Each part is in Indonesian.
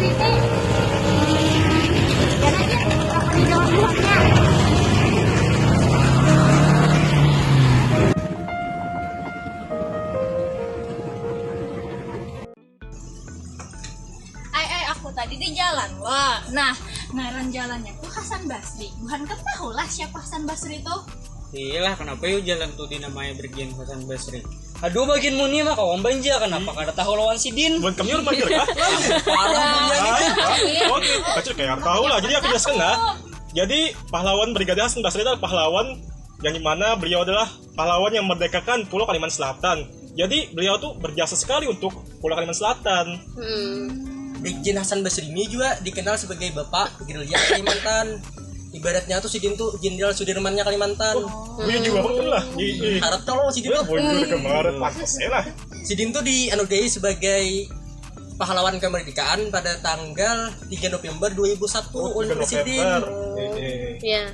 Basri teh dan aja apa di dalam buahnya. Aku tadi di jalan loh. Nah, ngaran jalannya tuh Hasan Basri. Bukan kan tahu lah siapa Hasan Basri tuh? Iyalah, kenapa yuk jalan tuh dinamai Brigjen Hasan Basri? Aduh, bagian muni mah kawan banja kenapa kada tahu lawan si Din? Bukan kami manggil kah? Oke, kacau kayak tahu lah. Jadi aku jelaskan lah. Jadi pahlawan Brigade Hasan Basri adalah pahlawan yang dimana beliau adalah pahlawan yang merdekakan Pulau Kalimantan Selatan. Jadi beliau tuh berjasa sekali untuk Pulau Kalimantan Selatan. Brigjen Hasan Basri ini juga dikenal sebagai Bapak Gerilya Kalimantan. Ibaratnya tuh si Din tuh Jenderal Sudirmannya Kalimantan. Iya juga betul lah. Harap tolong si Din tuh. Bocor kemarin pantas lah. Si Din tuh dianugerahi sebagai pahlawan kemerdekaan pada tanggal 3 November 2001 oleh Presiden. Iya.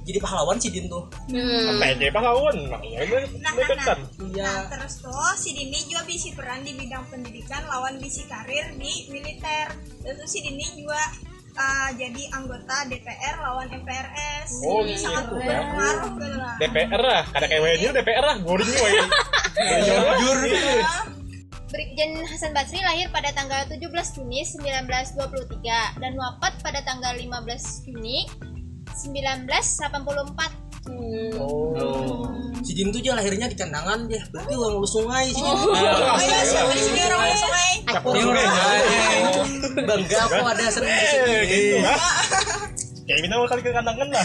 Jadi pahlawan si Din tuh. Sampai pahlawan makanya kan. Iya. Terus tuh si Dini juga bisi peran di bidang pendidikan lawan bisi karir di militer. Terus si Dini juga jadi anggota DPR lawan MPRS. Oh, sangat gitu, berpengaruh gitu lah. DPR lah, kada kayak wajib DPR lah, goring nih wajib. Jujur. Brigjen Hasan Basri lahir pada tanggal 17 Juni 1923 dan wafat pada tanggal 15 Juni 1984. Si Din tuh dia lahirnya di kandangan dia. Berarti orang Hulu Sungai si Din. Ayo siapa di sini orang sungai? Bangga kok ada sering di sini. Kayak kita mau kali ke kandangan lah.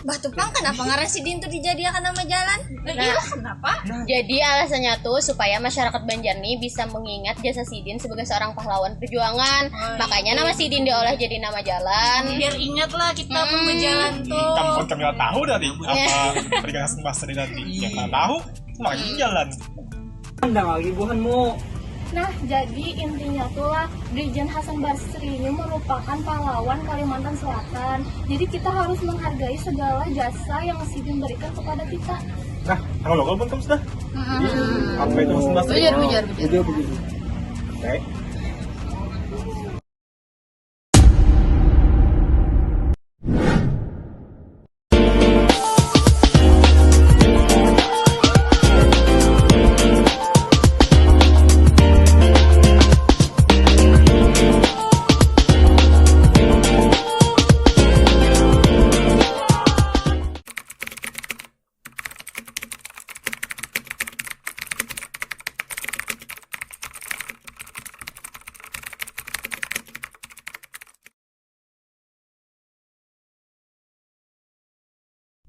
Batu Pang kenapa ngaran si Din tuh dijadikan nama jalan? Iya kenapa? Jadi alasannya tuh supaya masyarakat Banjar nih bisa mengingat jasa Sidin sebagai seorang pahlawan perjuangan. Makanya nama Sidin diolah jadi nama jalan. Biar ingat lah kita berjalan tuh. Kamu kami tahu dari apa Brigade Hasan Basri nanti. Yang tak tahu makanya jalan. Pandang lagi buhanmu. Nah, jadi intinya tuh lah Brigjen Hasan Basri ini merupakan pahlawan Kalimantan Selatan. Jadi kita harus menghargai segala jasa yang Sidin berikan kepada kita. Nah, kalau lokal pun sudah. Apa itu Hasan Basri? Bejar. Oke.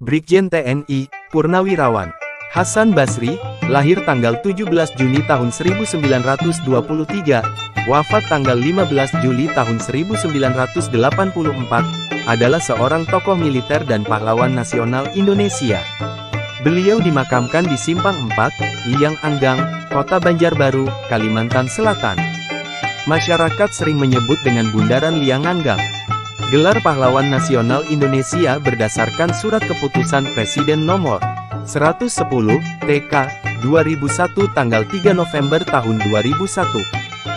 Brigjen TNI, Purnawirawan Hasan Basri, lahir tanggal 17 Juni tahun 1923, wafat tanggal 15 Juli tahun 1984, adalah seorang tokoh militer dan pahlawan nasional Indonesia. Beliau dimakamkan di Simpang 4, Liang Anggang, Kota Banjarbaru, Kalimantan Selatan. Masyarakat sering menyebut dengan Bundaran Liang Anggang. Gelar Pahlawan Nasional Indonesia berdasarkan Surat Keputusan Presiden Nomor 110, TK, 2001 tanggal 3 November tahun 2001.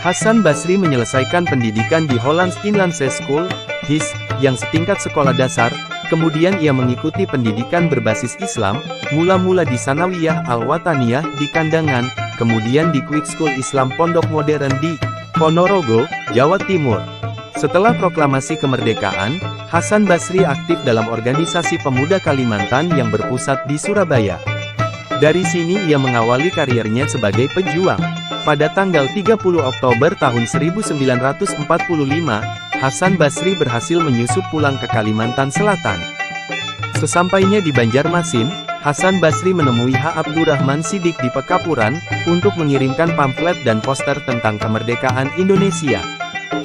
Hasan Basri menyelesaikan pendidikan di Hollands Inlandse School, HIS, yang setingkat sekolah dasar, kemudian ia mengikuti pendidikan berbasis Islam, mula-mula di Sanawiyah Al-Wataniyah di Kandangan, kemudian di Quick School Islam Pondok Modern di Ponorogo, Jawa Timur. Setelah proklamasi kemerdekaan, Hasan Basri aktif dalam organisasi pemuda Kalimantan yang berpusat di Surabaya. Dari sini ia mengawali kariernya sebagai pejuang. Pada tanggal 30 Oktober tahun 1945, Hasan Basri berhasil menyusup pulang ke Kalimantan Selatan. Sesampainya di Banjarmasin, Hasan Basri menemui H. Abdurrahman Siddiq di Pekapuran, untuk mengirimkan pamflet dan poster tentang kemerdekaan Indonesia.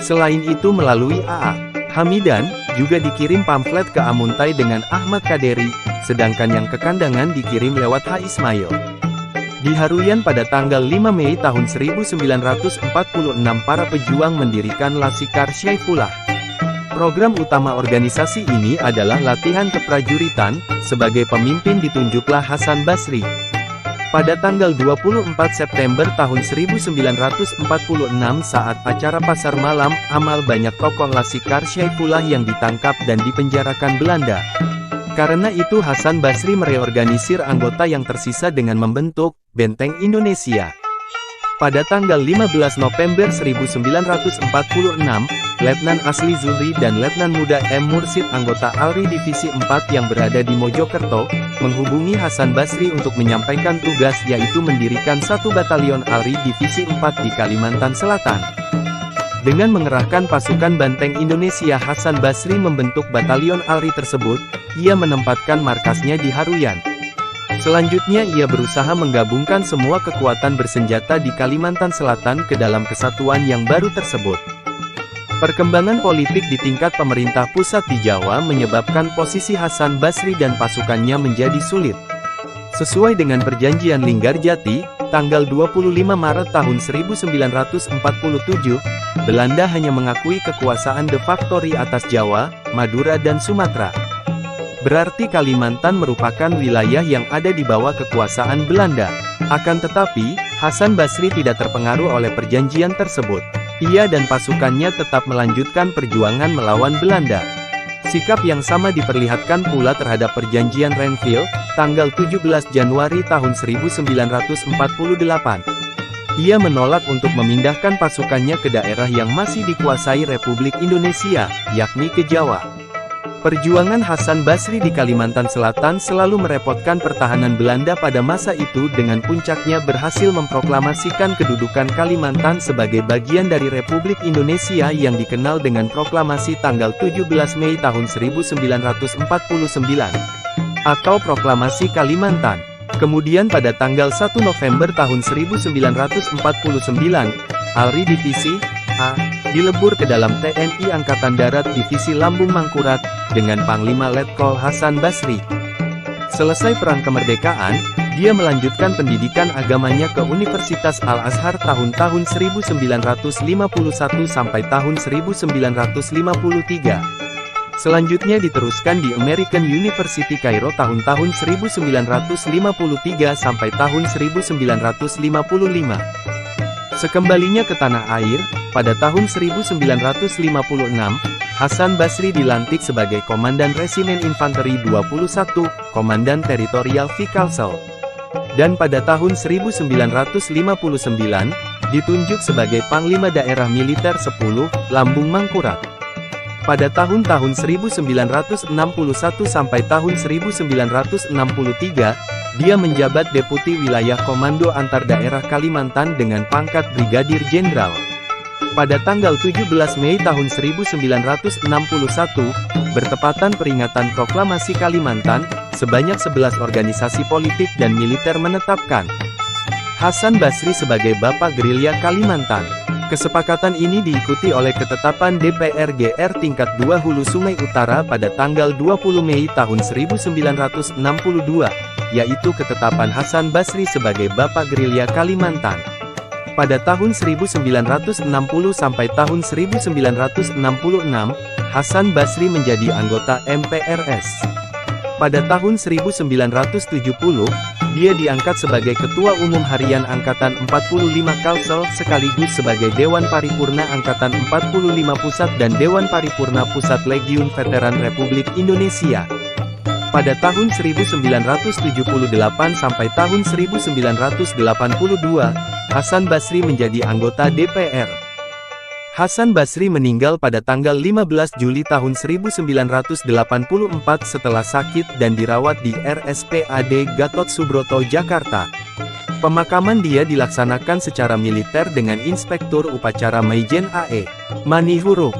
Selain itu melalui A.A. Hamidan, juga dikirim pamflet ke Amuntai dengan Ahmad Kaderi, sedangkan yang ke Kandangan dikirim lewat H. Ismail. Di Haruyan pada tanggal 5 Mei tahun 1946 para pejuang mendirikan Laskar Syaifullah. Program utama organisasi ini adalah latihan keprajuritan, sebagai pemimpin ditunjuklah Hasan Basri. Pada tanggal 24 September tahun 1946 saat acara pasar malam amal banyak tokoh Laskar Syaifullah yang ditangkap dan dipenjarakan Belanda. Karena itu Hasan Basri mereorganisir anggota yang tersisa dengan membentuk Benteng Indonesia. Pada tanggal 15 November 1946, Letnan Asli Zuhri dan Letnan Muda M. Mursid anggota ALRI Divisi 4 yang berada di Mojokerto, menghubungi Hasan Basri untuk menyampaikan tugas yaitu mendirikan satu batalion ALRI Divisi 4 di Kalimantan Selatan. Dengan mengerahkan pasukan Banteng Indonesia, Hasan Basri membentuk batalion ALRI tersebut. Ia menempatkan markasnya di Haruyan. Selanjutnya ia berusaha menggabungkan semua kekuatan bersenjata di Kalimantan Selatan ke dalam kesatuan yang baru tersebut. Perkembangan politik di tingkat pemerintah pusat di Jawa menyebabkan posisi Hasan Basri dan pasukannya menjadi sulit. Sesuai dengan perjanjian Linggarjati, tanggal 25 Maret tahun 1947, Belanda hanya mengakui kekuasaan de facto atas Jawa, Madura dan Sumatera. Berarti Kalimantan merupakan wilayah yang ada di bawah kekuasaan Belanda. Akan tetapi, Hasan Basri tidak terpengaruh oleh perjanjian tersebut. Ia dan pasukannya tetap melanjutkan perjuangan melawan Belanda. Sikap yang sama diperlihatkan pula terhadap perjanjian Renville, tanggal 17 Januari tahun 1948. Ia menolak untuk memindahkan pasukannya ke daerah yang masih dikuasai Republik Indonesia, yakni ke Jawa. Perjuangan Hasan Basri di Kalimantan Selatan selalu merepotkan pertahanan Belanda pada masa itu dengan puncaknya berhasil memproklamasikan kedudukan Kalimantan sebagai bagian dari Republik Indonesia yang dikenal dengan proklamasi tanggal 17 Mei tahun 1949 atau Proklamasi Kalimantan. Kemudian pada tanggal 1 November tahun 1949, ALRI Divisi A dilebur ke dalam TNI Angkatan Darat Divisi Lambung Mangkurat dengan Panglima Letkol Hasan Basri. Selesai Perang Kemerdekaan, dia melanjutkan pendidikan agamanya ke Universitas Al-Azhar tahun-tahun 1951 sampai tahun 1953. Selanjutnya diteruskan di American University Kairo tahun-tahun 1953 sampai tahun 1955. Sekembalinya ke tanah air, pada tahun 1956, Hasan Basri dilantik sebagai Komandan Resimen Infanteri 21, Komandan Teritorial Vikalsel. Dan pada tahun 1959, ditunjuk sebagai Panglima Daerah Militer 10, Lambung Mangkurat. Pada tahun-tahun 1961 sampai tahun 1963, dia menjabat Deputi Wilayah Komando Antar Daerah Kalimantan dengan pangkat Brigadir Jenderal. Pada tanggal 17 Mei tahun 1961, bertepatan peringatan Proklamasi Kalimantan, sebanyak 11 organisasi politik dan militer menetapkan Hasan Basri sebagai Bapak Gerilya Kalimantan. Kesepakatan ini diikuti oleh ketetapan DPR GR tingkat 2 Hulu Sungai Utara pada tanggal 20 Mei tahun 1962, yaitu ketetapan Hasan Basri sebagai Bapak Gerilya Kalimantan. Pada tahun 1960 sampai tahun 1966, Hasan Basri menjadi anggota MPRS. Pada tahun 1970, dia diangkat sebagai Ketua Umum Harian Angkatan 45 Kalsel sekaligus sebagai Dewan Paripurna Angkatan 45 Pusat dan Dewan Paripurna Pusat Legiun Veteran Republik Indonesia. Pada tahun 1978 sampai tahun 1982, Hasan Basri menjadi anggota DPR. Hasan Basri meninggal pada tanggal 15 Juli tahun 1984 setelah sakit dan dirawat di RSPAD Gatot Subroto, Jakarta. Pemakaman dia dilaksanakan secara militer dengan Inspektur Upacara Maijen AE Manihuruk.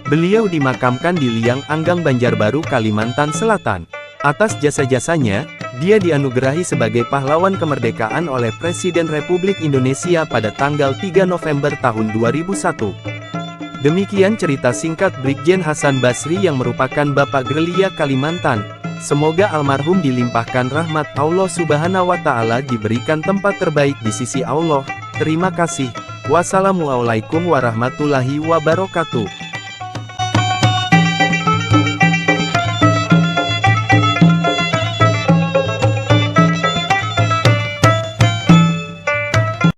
Beliau dimakamkan di Liang Anggang, Banjarbaru, Kalimantan Selatan. Atas jasa-jasanya, dia dianugerahi sebagai pahlawan kemerdekaan oleh Presiden Republik Indonesia pada tanggal 3 November tahun 2001. Demikian cerita singkat Brigjen Hasan Basri yang merupakan Bapak Gerilya Kalimantan. Semoga almarhum dilimpahkan rahmat Allah Subhanahu wa Ta'ala, diberikan tempat terbaik di sisi Allah. Terima kasih. Wassalamualaikum warahmatullahi wabarakatuh.